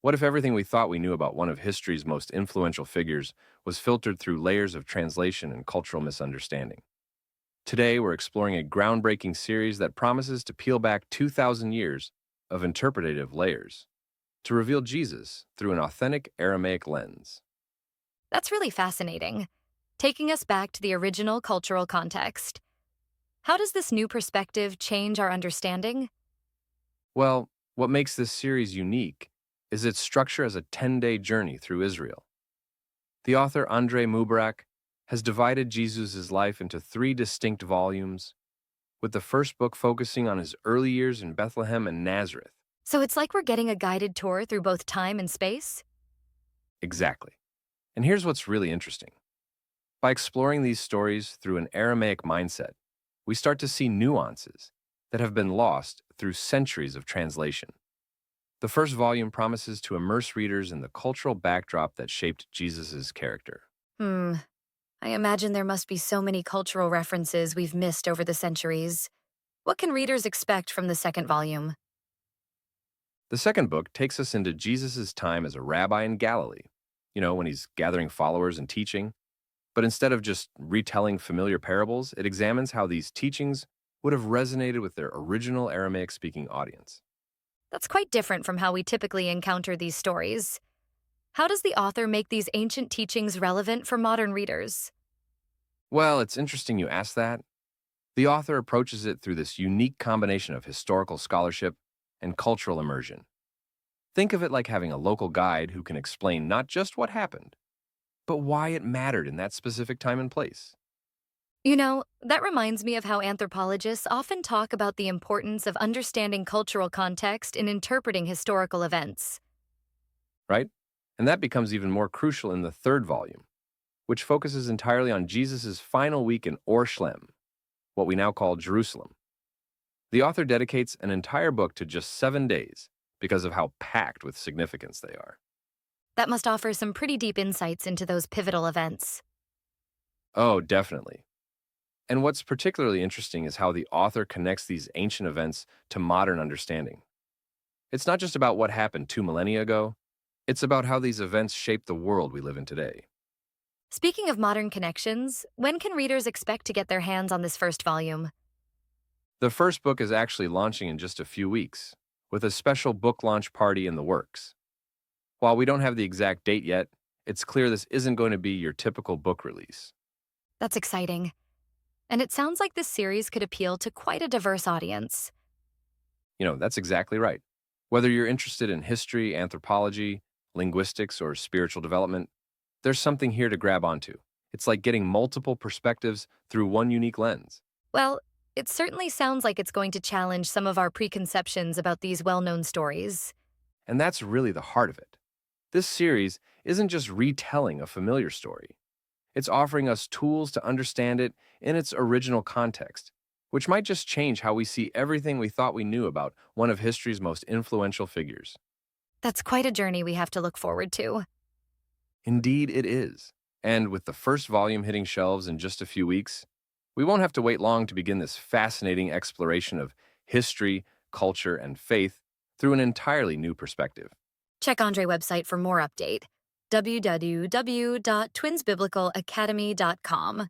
What if everything we thought we knew about one of history's most influential figures was filtered through layers of translation and cultural misunderstanding? Today, we're exploring a groundbreaking series that promises to peel back 2,000 years of interpretative layers to reveal Jesus through an authentic Aramaic lens. That's really fascinating, taking us back to the original cultural context. How does this new perspective change our understanding? Well, what makes this series unique is its structure as a 10-day journey through Israel. The author Andre Moubarak has divided Jesus' life into three distinct volumes, with the first book focusing on his early years in Bethlehem and Nazareth. So it's like we're getting a guided tour through both time and space? Exactly. And here's what's really interesting. By exploring these stories through an Aramaic mindset, we start to see nuances that have been lost through centuries of translation. The first volume promises to immerse readers in the cultural backdrop that shaped Jesus' character. Hmm, I imagine there must be so many cultural references we've missed over the centuries. What can readers expect from the second volume? The second book takes us into Jesus' time as a rabbi in Galilee, when he's gathering followers and teaching. But instead of just retelling familiar parables, it examines how these teachings would have resonated with their original Aramaic speaking audience. That's quite different from how we typically encounter these stories. How does the author make these ancient teachings relevant for modern readers? Well, it's interesting you ask that. The author approaches it through this unique combination of historical scholarship and cultural immersion. Think of it like having a local guide who can explain not just what happened, but why it mattered in that specific time and place, That reminds me of how anthropologists often talk about the importance of understanding cultural context in interpreting historical events. right? And that becomes even more crucial in the third volume, which focuses entirely on Jesus' final week in Shlem, what we now call Jerusalem. The author dedicates an entire book to just 7 days because of how packed with significance they are. That must offer some pretty deep insights into those pivotal events. Oh, definitely. And what's particularly interesting is how the author connects these ancient events to modern understanding. It's not just about what happened 2 millennia ago, it's about how these events shape the world we live in today. Speaking of modern connections, when can readers expect to get their hands on this first volume? The first book is actually launching in just a few weeks, with a special book launch party in the works. While we don't have the exact date yet, it's clear this isn't going to be your typical book release. That's exciting. And it sounds like this series could appeal to quite a diverse audience. That's exactly right. Whether you're interested in history, anthropology, linguistics, or spiritual development, there's something here to grab onto. It's like getting multiple perspectives through one unique lens. Well, it certainly sounds like it's going to challenge some of our preconceptions about these well-known stories. And that's really the heart of it. This series isn't just retelling a familiar story. It's offering us tools to understand it in its original context, which might just change how we see everything we thought we knew about one of history's most influential figures. That's quite a journey we have to look forward to. Indeed, it is. And with the first volume hitting shelves in just a few weeks, we won't have to wait long to begin this fascinating exploration of history, culture, and faith through an entirely new perspective. Check Andre website for more update. www.twinsbiblicalacademy.com